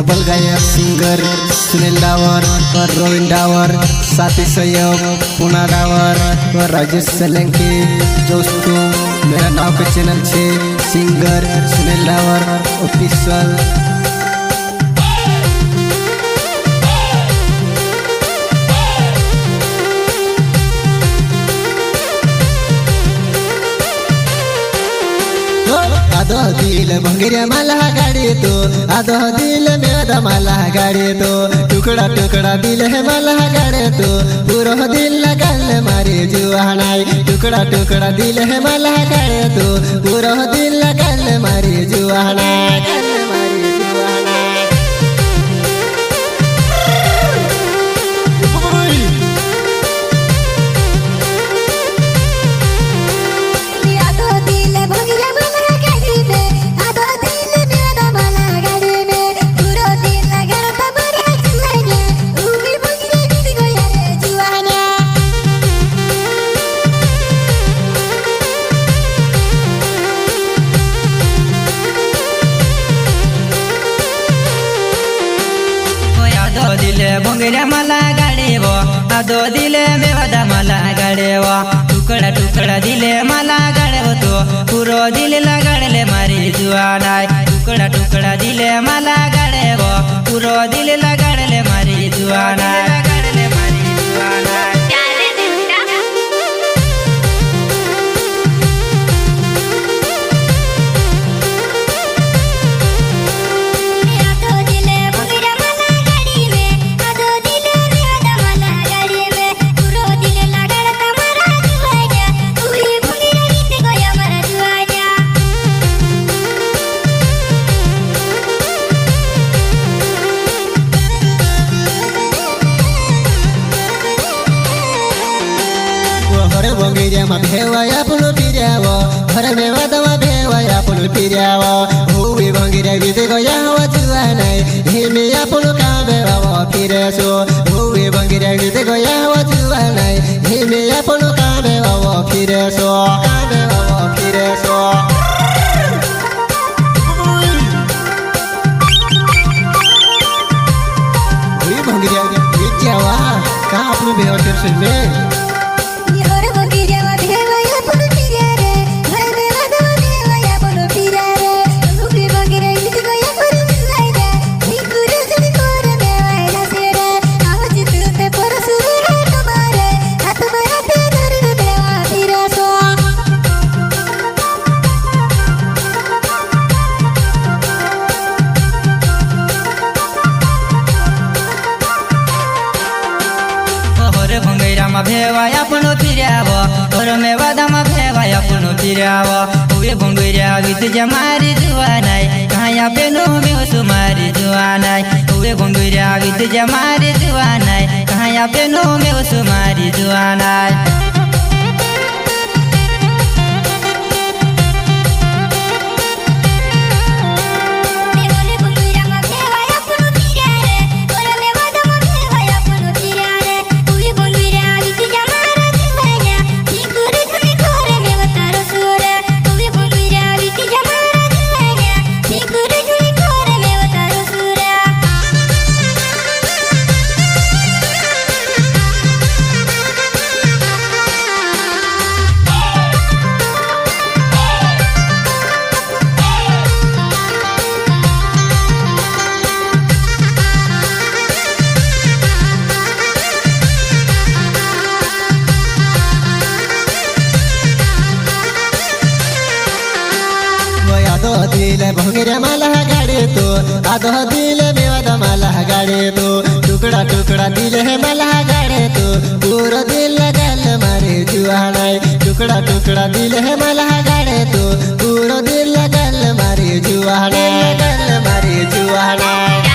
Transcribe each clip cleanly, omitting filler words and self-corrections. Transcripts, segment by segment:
Double गायक singer Sunil Dawar और Rubin Dawar, साथी सैयद पुना डावर और राजेश सोलंकी। दोस्तों मेरा नाव का चैनल है सिंगर सुनील डावर ऑफिशियल। आदो दिल भंगिऱ्या मला गाडी तो, आदो दिल मेरा मला गाडी तो, टुकड़ा टुकड़ा दिल है मला गाडी तो, पूरा दिल लगल मारे जुआनाई। टुकड़ा टुकड़ा दिल है मला गाडी तो, पूरा दिल लगल मारे जुआनाई। भोंगऱ्या मला गाडे वो, आदो दिले मेवादा मला गाडे वो, टुकड़ा टुकड़ा दिले मला गाडे वो तो, पूरो दिले लगाडले मारी जुआनाई। टुकड़ा टुकड़ा दिले मला गाडे वो, पूरो दिले लगाडले मारी जुआनाई। भोंगिऱ्या मा भेवाया पुनु पिर्यावो, घर में वादवा भेवाया पुनु पिर्यावो, हुई भोंगिऱ्या बीते गया हवा जुआनाई। हिमे या पुनु कामे वावो फिरेसो, हुई भोंगिऱ्या बीते गया हवा जुआनाई। हिमे या पुनु कामे वावो फिरेसो, कामे वावो फिरेसो। हुई भोंगिऱ्या बीत्यावा का अपनु भेवा टेंशन में भेवाया पुनो फिर्यावो, और में वादामा भेवाया पुनो फिर्यावो। हुए भोंगऱ्या वित जमारी जुआनाई, कहाया पेनो में सुमारी जुआनाई। हुए भोंगऱ्या वित जमारी जुआनाई, कहाया पेनो में सुमारी जुआनाई। आदो दिल भोंगऱ्या मला गाडी तो, आदो दिल मेवादा मला गाडी तो, टुकड़ा टुकड़ा दिल है मला गाडी तो, पूरा दिल लगल मारे जुआनाई। टुकड़ा टुकड़ा दिल है मला गाडी तो, पूरा दिल लगल मारे जुआनाई, लगल मारे जुआनाई।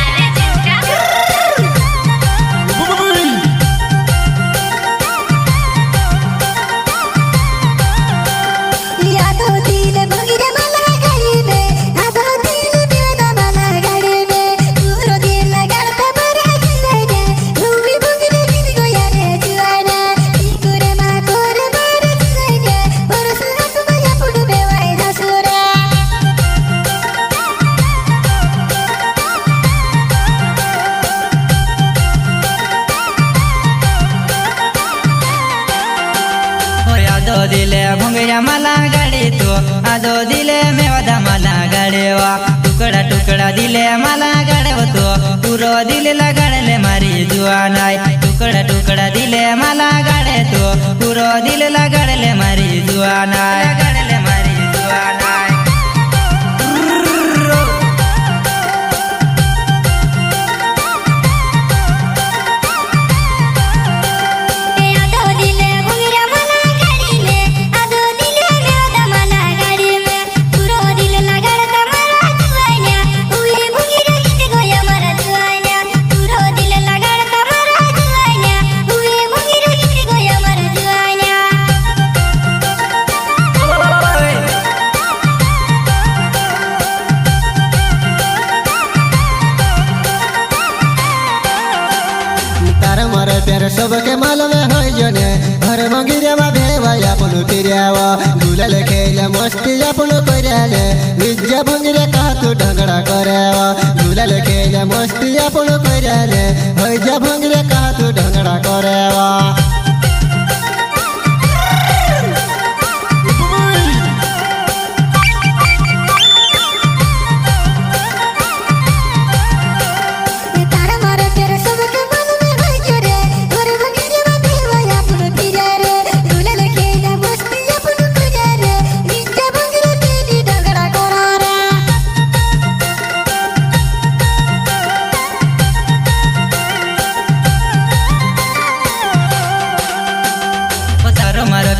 आदो दिले भोंगऱ्या मला गाडी तो आदो दिले मेवादा मला गाडेवा टुकडा टुकडा दिले मला गाडवतो पुरो दिलेला गाडले मारी जुवानाय टुकडा टुकडा दिले मला गाडे तो पुरो दिलेला गाडले मारी जुवानाय गाडले मारी जुवानाय प्यार सबके मालूम हो जने घर मंगिरे मा भेवा अपन फिरियावा गुलाल खेला मस्ती अपन करले विद्या भंगिरे का तू ढंगड़ा करावा गुलाल खेला मस्ती अपन करले भैया भंगिरे का तू ढंगड़ा करावा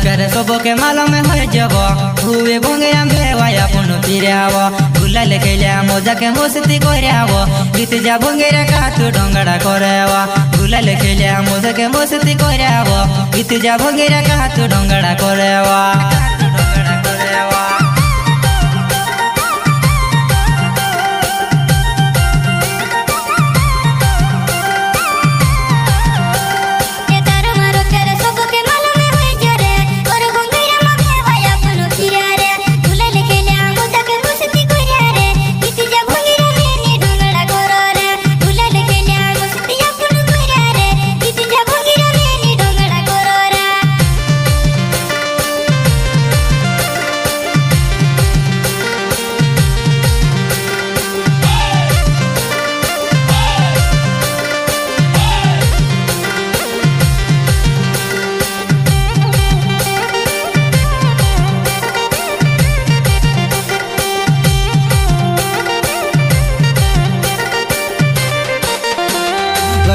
प्यारे सबके मालूम हो जब हुए भोंगया भेवाया अपन फिराव गुलाल खेलिया मजा के मस्ती कराव गीत जा भोंगेरा का तू ढंगड़ा कराव गुलाल खेलिया मजा के मस्ती कराव गीत जा भोंगेरा का तू ढंगड़ा कराव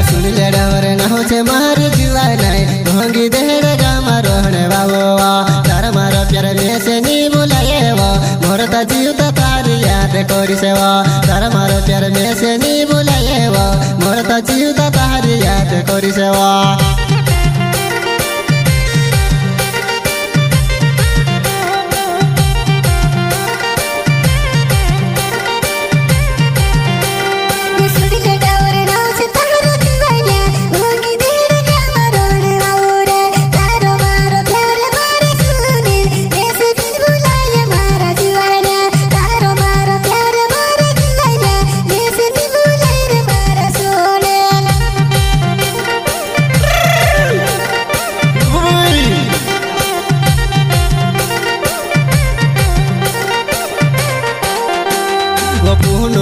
सुन ले डवर न हो से मार जुआ नहीं भंगी देहर गामा रहने बाबा तार मार प्यार में से नी बुलाएवा मोरता जीवता तार याद करी सेवा तार मार प्यार में से नी बुलाएवा मोरता जीवता तार याद करी सेवा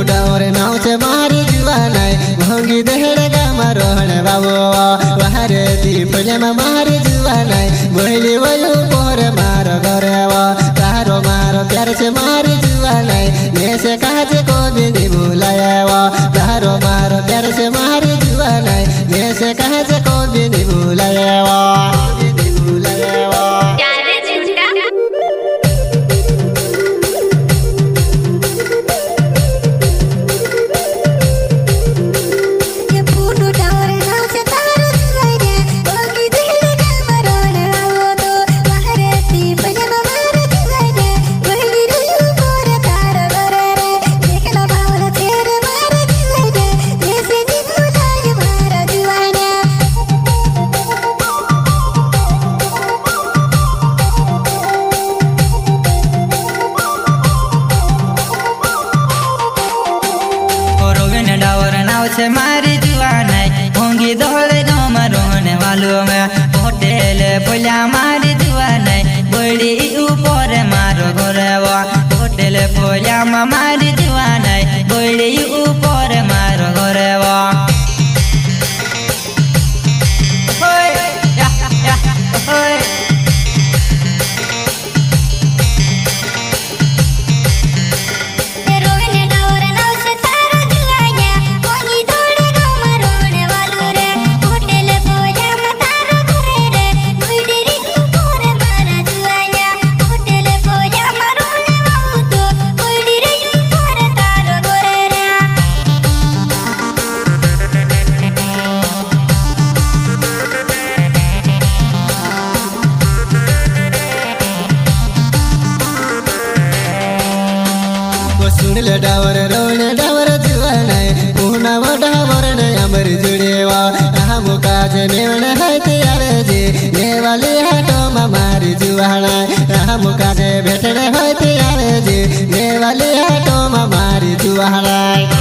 डावर नाव से मारी जुआ नहीं भंगी देहर गामा रहने बाबा बाहरे दीपले में मारी जुआ नहीं बोली वयू पोर मार गरेवा तारो मारो प्यार से मारी जुआ नहीं मैं से काज को भी नहीं भूलाएवा तारो मारो प्यार से मारी जुआ नहीं मैं से काज को भी नहीं भूलाएवा ફોર્યામાં મારી જુવાનાઈ ગોળી ઉપર મારો ગોરવો सुनले डावर रोने डावर जुआनाय पुना वडावर ने अमर जुड़ेवा हम काज मेवण है तैयार जे नेवाली हाटो मारी जुआनाय हम काज भेटने है तैयार जे नेवाली हाटो मारी जुआनाय